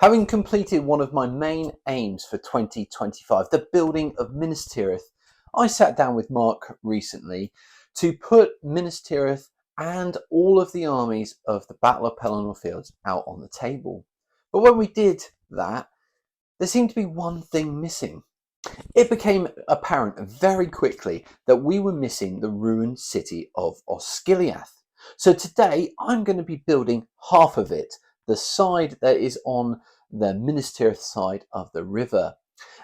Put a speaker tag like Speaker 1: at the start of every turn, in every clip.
Speaker 1: Having completed one of my main aims for 2025, the building of Minas Tirith, I sat down with Mark recently to put Minas Tirith and all of the armies of the Battle of Pelennor Fields out on the table. But when we did that, there seemed to be one thing missing. It became apparent very quickly that we were missing the ruined city of Osgiliath. So today I'm going to be building half of it, the side that is on the Minas Tirith side of the river.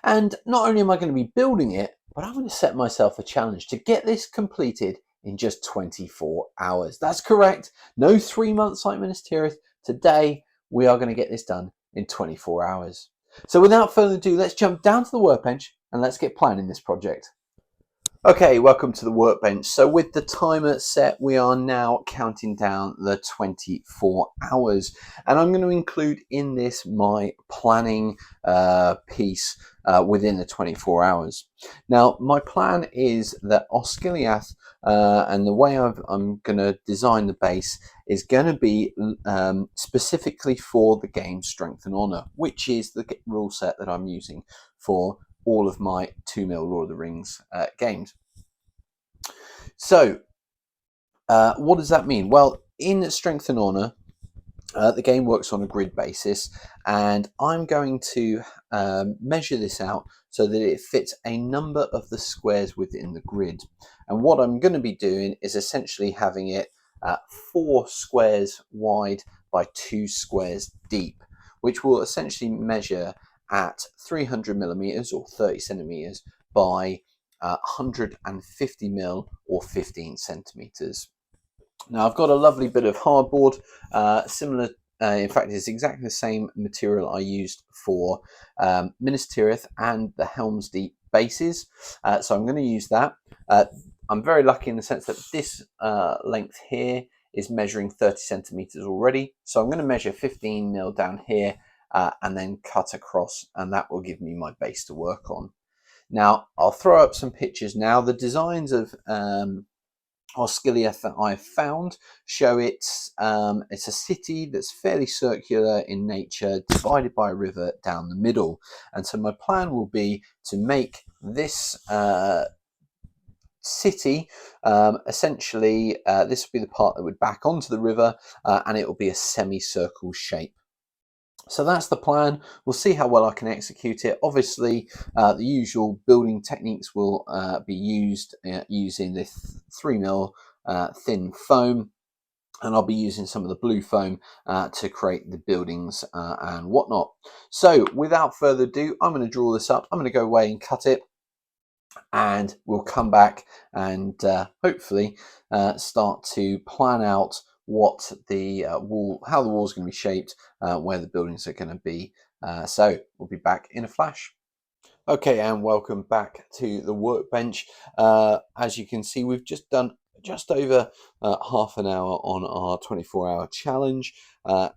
Speaker 1: And not only am I going to be building it, but I'm going to set myself a challenge to get this completed in just 24 hours. That's correct. No 3 months like Minas Tirith. Today we are going to get this done in 24 hours. So without further ado, let's jump down to the workbench and let's get planning this project. Okay, welcome to the workbench. So with the timer set, we are now counting down the 24 hours. And I'm going to include in this my planning piece within the 24 hours. Now, my plan is that Osgiliath, and the way I'm going to design the base is going to be specifically for the game Strength and Honor, which is the rule set that I'm using for all of my 2mm Lord of the Rings games. So, what does that mean? Well, in Strength and Honor, the game works on a grid basis, and I'm going to measure this out so that it fits a number of the squares within the grid. And what I'm going to be doing is essentially having it 4 squares wide by 2 squares deep, which will essentially measure at 300mm or 30 centimeters by 150mm or 15 centimeters. Now I've got a lovely bit of hardboard, similar, in fact it's exactly the same material I used for Minas Tirith and the Helm's Deep bases, so I'm going to use that. I'm very lucky in the sense that this length here is measuring 30 centimeters already, so I'm going to measure 15mm down here and then cut across, and that will give me my base to work on. Now I'll throw up some pictures now. The designs of Osgiliath that I've found show it's a city that's fairly circular in nature, divided by a river down the middle. And so my plan will be to make this city, essentially this will be the part that would back onto the river, and it will be a semicircle shape. So that's the plan. We'll see how well I can execute it. Obviously, the usual building techniques will be used using this 3mm thin foam, and I'll be using some of the blue foam to create the buildings and whatnot. So without further ado, I'm going to draw this up. I'm going to go away and cut it, and we'll come back and hopefully start to plan out what the wall, how the wall is going to be shaped, where the buildings are going to be. So we'll be back in a flash. Okay, and welcome back to the workbench. As you can see, we've just done just over half an hour on our 24-hour challenge,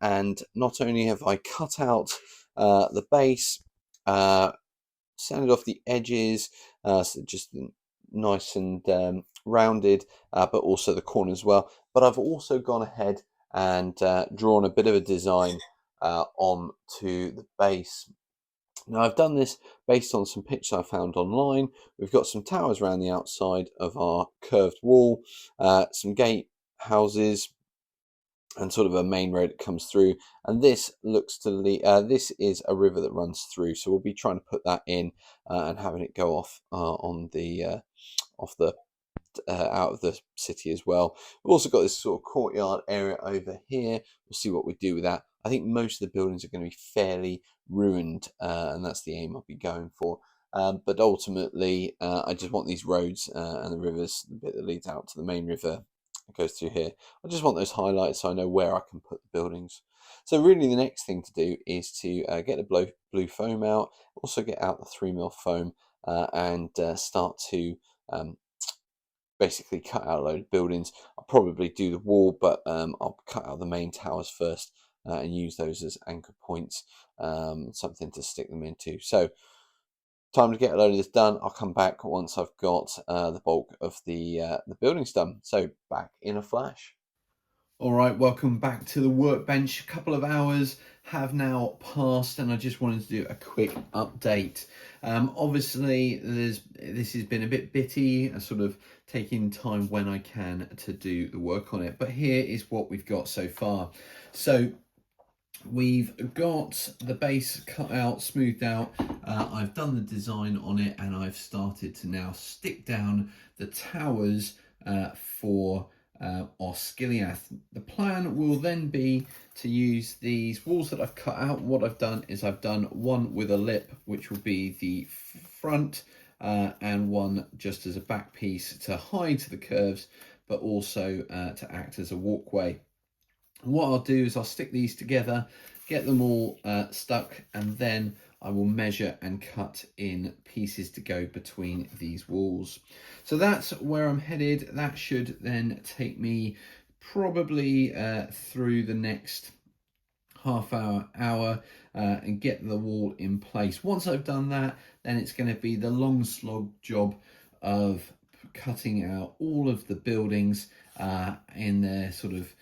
Speaker 1: and not only have I cut out the base, sanded off the edges, so just nice and rounded, but also the corners as well. But I've also gone ahead and drawn a bit of a design onto the base. Now I've done this based on some pictures I found online. We've got some towers around the outside of our curved wall, some gate houses, and sort of a main road that comes through. And this looks to this is a river that runs through, so we'll be trying to put that in and having it go off on the out of the city as well. We've also got this sort of courtyard area over here. We'll see what we do with that. I think most of the buildings are going to be fairly ruined, and that's the aim I'll be going for. But ultimately, I just want these roads and the rivers, the bit that leads out to the main river that goes through here. I just want those highlights so I know where I can put the buildings. So really the next thing to do is to get the blue foam out, also get out the 3mm foam, and start to basically cut out a load of buildings. I'll probably do the wall, but I'll cut out the main towers first and use those as anchor points, something to stick them into. So time to get a load of this done. I'll come back once I've got the bulk of the buildings done. So back in a flash. All right, welcome back to the workbench. A couple of hours have now passed, and I just wanted to do a quick update. Obviously, this has been a bit bitty, sort of taking time when I can to do the work on it. But here is what we've got so far. So we've got the base cut out, smoothed out. I've done the design on it, and I've started to now stick down the towers for Osgiliath. The plan will then be to use these walls that I've cut out. What I've done is I've done one with a lip, which will be the front, and one just as a back piece to hide the curves, but also to act as a walkway. What I'll do is I'll stick these together, get them all stuck, and then I will measure and cut in pieces to go between these walls. So that's where I'm headed. That should then take me probably through the next half hour, and get the wall in place. Once I've done that, then it's going to be the long slog job of cutting out all of the buildings in their sort of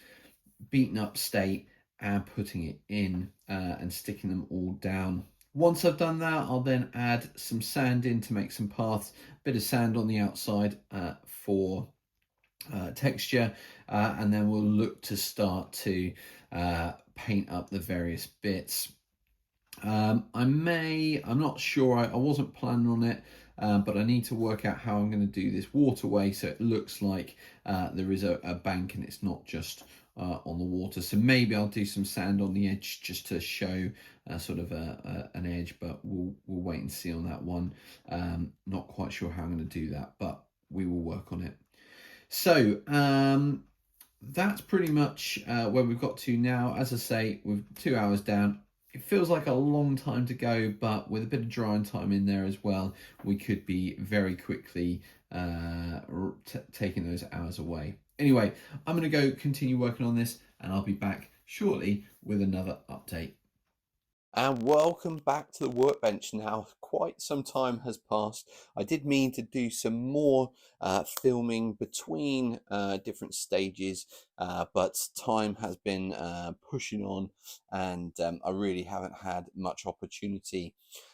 Speaker 1: beaten up state and putting it in and sticking them all down. Once I've done that, I'll then add some sand in to make some paths, a bit of sand on the outside for texture, and then we'll look to start to paint up the various bits. I'm not sure, I wasn't planning on it, but I need to work out how I'm going to do this waterway so it looks like there is a bank and it's not just on the water. So maybe I'll do some sand on the edge just to show sort of an edge, but we'll wait and see on that one. Not quite sure how I'm going to do that, but we will work on it. So that's pretty much where we've got to now. As I say, we're 2 hours down. It feels like a long time to go, but with a bit of drying time in there as well, we could be very quickly taking those hours away. Anyway, I'm going to go continue working on this, and I'll be back shortly with another update. And welcome back to the workbench. Now, quite some time has passed. I did mean to do some more filming between different stages, but time has been pushing on, and I really haven't had much opportunity.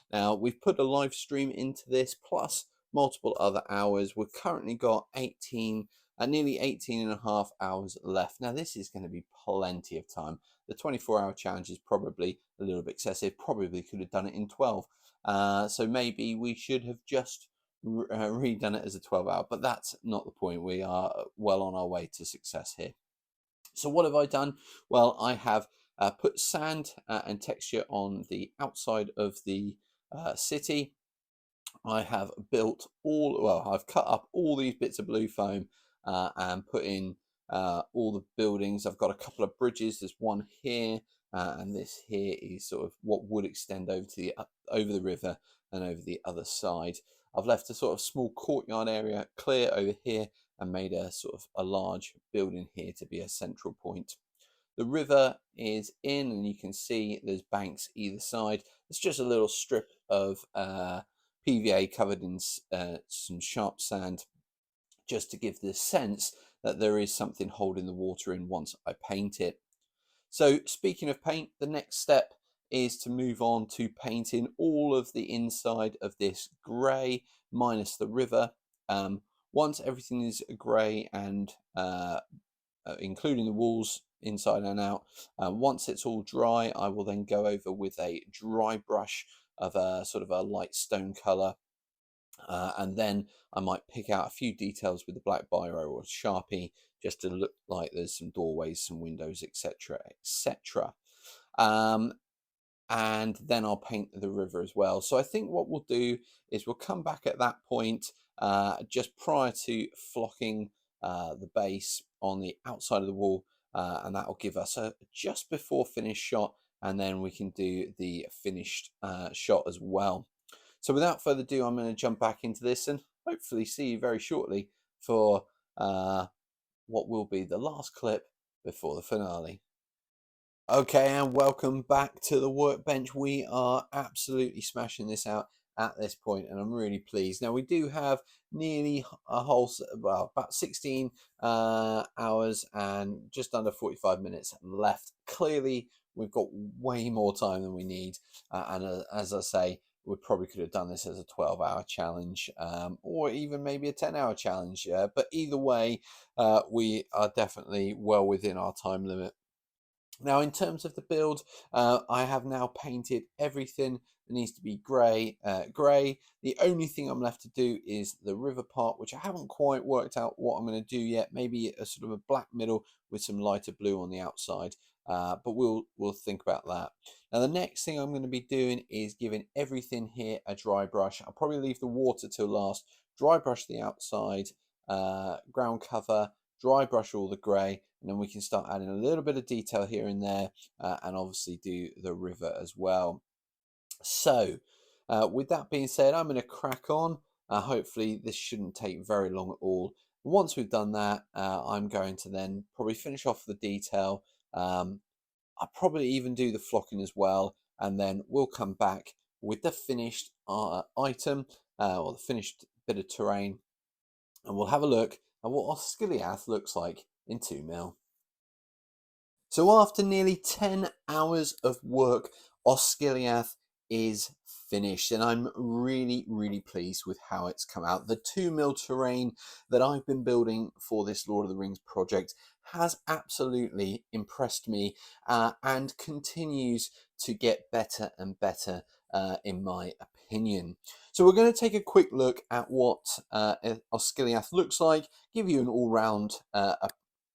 Speaker 1: Now, we've put a live stream into this, plus multiple other hours. We've currently got nearly 18 and a half hours left. Now, this is going to be plenty of time. The 24-hour challenge is probably a little bit excessive. Probably could have done it in 12. So maybe we should have just redone it as a 12-hour, but that's not the point. We are well on our way to success here. So what have I done? Well, I have put sand and texture on the outside of the city. I have I've cut up all these bits of blue foam and put in all the buildings. I've got a couple of bridges. There's one here, and this here is sort of what would extend over to over the river and over the other side. I've left a sort of small courtyard area clear over here and made a sort of a large building here to be a central point. The river is in, and you can see there's banks either side. It's just a little strip of PVA covered in some sharp sand, just to give the sense that there is something holding the water in once I paint it. So speaking of paint, the next step is to move on to painting all of the inside of this grey minus the river. Once everything is grey and including the walls inside and out, once it's all dry, I will then go over with a dry brush of a sort of a light stone colour, and then I might pick out a few details with the black biro or Sharpie just to look like there's some doorways, some windows, etc, etc. And then I'll paint the river as well. So I think what we'll do is we'll come back at that point just prior to flocking the base on the outside of the wall, and that will give us a just before finished shot, and then we can do the finished shot as well. So without further ado, I'm going to jump back into this and hopefully see you very shortly for what will be the last clip before the finale. Okay, and welcome back to the workbench. We are absolutely smashing this out at this point, and I'm really pleased. Now, we do have nearly about 16 hours and just under 45 minutes left. Clearly, we've got way more time than we need. And as I say, we probably could have done this as a 12-hour challenge, or even maybe a 10-hour challenge. But either way, we are definitely well within our time limit. Now, in terms of the build, I have now painted everything that needs to be grey. The only thing I'm left to do is the river part, which I haven't quite worked out what I'm going to do yet. Maybe a sort of a black middle with some lighter blue on the outside. But we'll think about that. Now, the next thing I'm going to be doing is giving everything here a dry brush. I'll probably leave the water till last. Dry brush the outside, ground cover, dry brush all the grey, and then we can start adding a little bit of detail here and there, and obviously do the river as well. So with that being said, I'm going to crack on. Hopefully this shouldn't take very long at all. Once we've done that, I'm going to then probably finish off the detail. I'll probably even do the flocking as well, and then we'll come back with the finished item, or the finished bit of terrain, and we'll have a look at what Osgiliath looks like in 2 mil. So after nearly 10 hours of work, Osgiliath is finished, and I'm really pleased with how it's come out. The 2 mil terrain that I've been building for this Lord of the Rings project has absolutely impressed me, and continues to get better and better, in my opinion. So we're going to take a quick look at what Osgiliath looks like, give you an all-round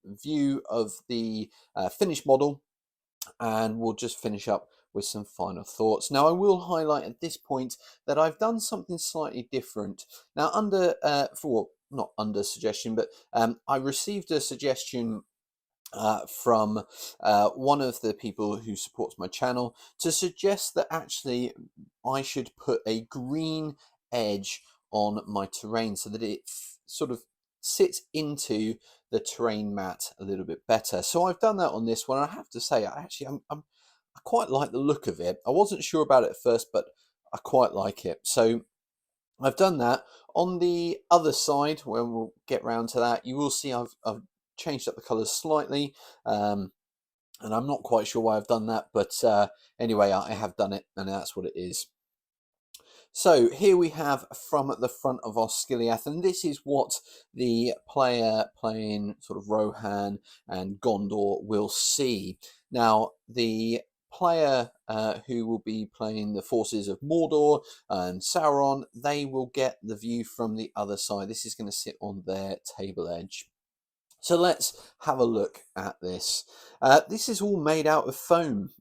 Speaker 1: view of the finished model, and we'll just finish up with some final thoughts. Now, I will highlight at this point that I've done something slightly different. Now, not under suggestion, but I received a suggestion from one of the people who supports my channel to suggest that actually I should put a green edge on my terrain so that it sort of sits into the terrain mat a little bit better. So I've done that on this one. I have to say, I quite like the look of it. I wasn't sure about it at first, but I quite like it. So I've done that. On the other side, when we'll get round to that, you will see I've changed up the colours slightly, and I'm not quite sure why I've done that, but anyway, I have done it, and that's what it is. So here we have from the front of Osgiliath, and this is what the player playing sort of Rohan and Gondor will see. Now, the player who will be playing the forces of Mordor and Sauron, they will get the view from the other side. This is going to sit on their table edge. So let's have a look at this. This is all made out of foam,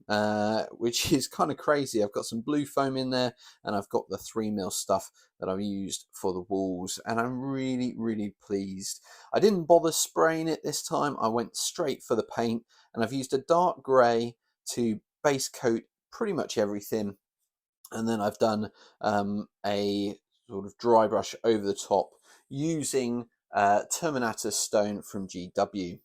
Speaker 1: which is kind of crazy. I've got some blue foam in there, and I've got the 3 mil stuff that I've used for the walls, and I'm really pleased. I didn't bother spraying it this time. I went straight for the paint, and I've used a dark grey to base coat pretty much everything, and then I've done a sort of dry brush over the top using Terminator stone from GW.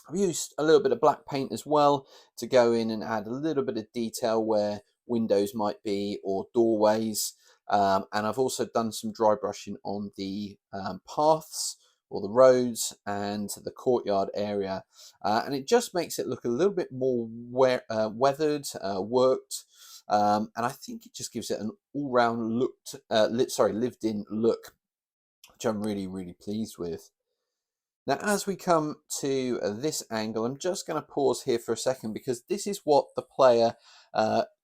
Speaker 1: I've used a little bit of black paint as well to go in and add a little bit of detail where windows might be or doorways, and I've also done some dry brushing on the paths or the roads and the courtyard area, and it just makes it look a little bit more weathered, worked, and I think it just gives it an all-round lived-in look, which I'm really pleased with. Now, as we come to this angle, I'm just going to pause here for a second, because this is what the player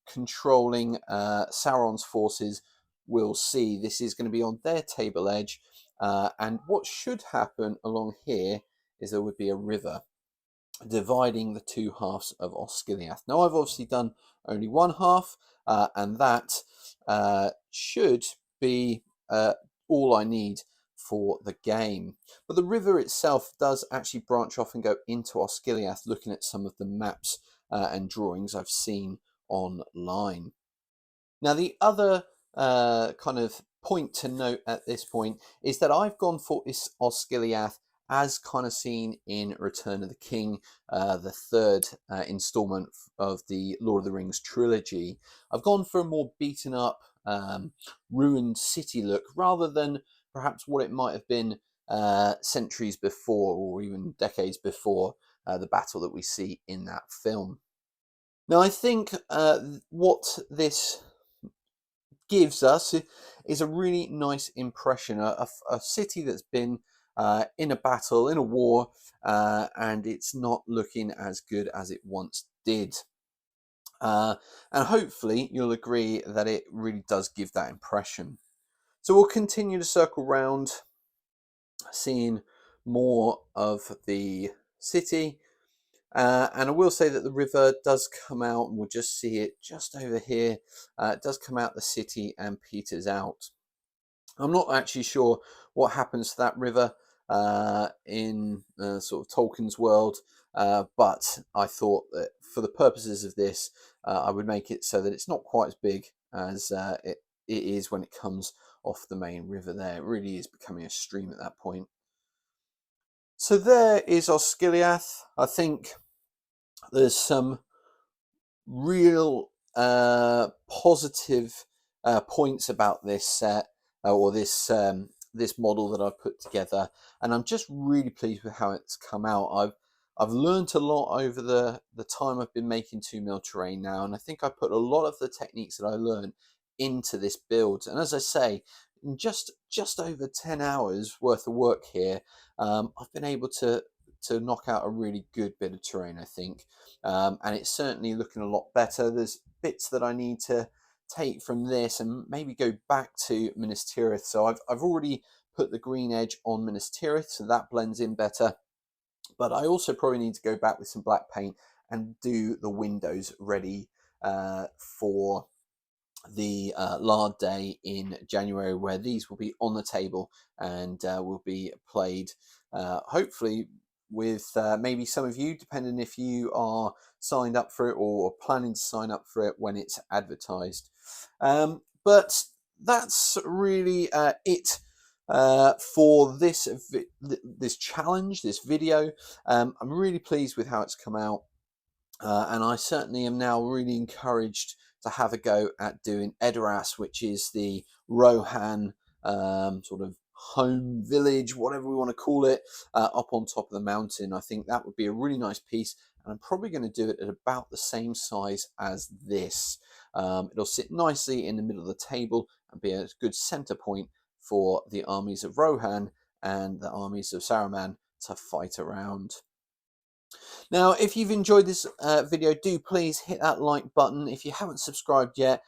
Speaker 1: controlling Sauron's forces will see. This is going to be on their table edge, and what should happen along here is there would be a river dividing the two halves of Osgiliath. Now, I've obviously done only one half, and that should be all I need for the game. But the river itself does actually branch off and go into Osgiliath, looking at some of the maps and drawings I've seen online. Now, the other kind of point to note at this point is that I've gone for this Osgiliath as kind of seen in Return of the King, the third installment of the Lord of the Rings trilogy. I've gone for a more beaten up, ruined city look, rather than perhaps what it might have been centuries before, or even decades before the battle that we see in that film. Now, I think what this gives us is a really nice impression, a city that's been in a battle, in a war, and it's not looking as good as it once did. And hopefully you'll agree that it really does give that impression. So we'll continue to circle round, seeing more of the city. And I will say that the river does come out, and we'll just see it just over here. It does come out the city and peters out. I'm not actually sure what happens to that river in sort of Tolkien's world, but I thought that for the purposes of this, I would make it so that it's not quite as big as it is when it comes off the main river there. It really is becoming a stream at that point. So there is Osgiliath. I think there's some real positive points about this set or this model that I've put together, and I'm just really pleased with how it's come out. I've learned a lot over the time I've been making 2 mil terrain now, and I think I put a lot of the techniques that I learned into this build. And as I say, in just over 10 hours worth of work here, I've been able to knock out a really good bit of terrain, I think. And it's certainly looking a lot better. There's bits that I need to take from this and maybe go back to Minas Tirith. So I've already put the green edge on Minas Tirith, so that blends in better. But I also probably need to go back with some black paint and do the windows ready for the Lard Day in January, where these will be on the table and will be played, hopefully with maybe some of you, depending if you are signed up for it or planning to sign up for it when it's advertised. But that's really it for this challenge, this video. I'm really pleased with how it's come out. And I certainly am now really encouraged to have a go at doing Edoras, which is the Rohan sort of home village, whatever we want to call it, up on top of the mountain. I think that would be a really nice piece, and I'm probably going to do it at about the same size as this. It'll sit nicely in the middle of the table and be a good center point for the armies of Rohan and the armies of Saruman to fight around. Now, if you've enjoyed this video, do please hit that like button. If you haven't subscribed yet,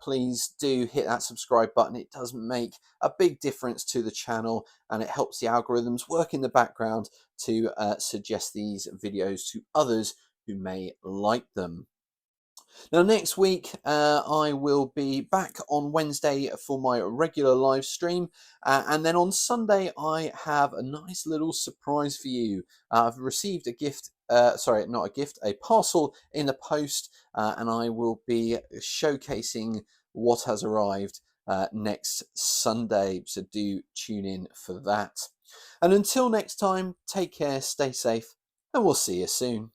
Speaker 1: please do hit that subscribe button. It does make a big difference to the channel, and it helps the algorithms work in the background to suggest these videos to others who may like them. Now, next week, I will be back on Wednesday for my regular live stream. And then on Sunday, I have a nice little surprise for you. I've received a gift, sorry, not a gift, a parcel in the post, and I will be showcasing what has arrived next Sunday. So do tune in for that. And until next time, take care, stay safe, and we'll see you soon.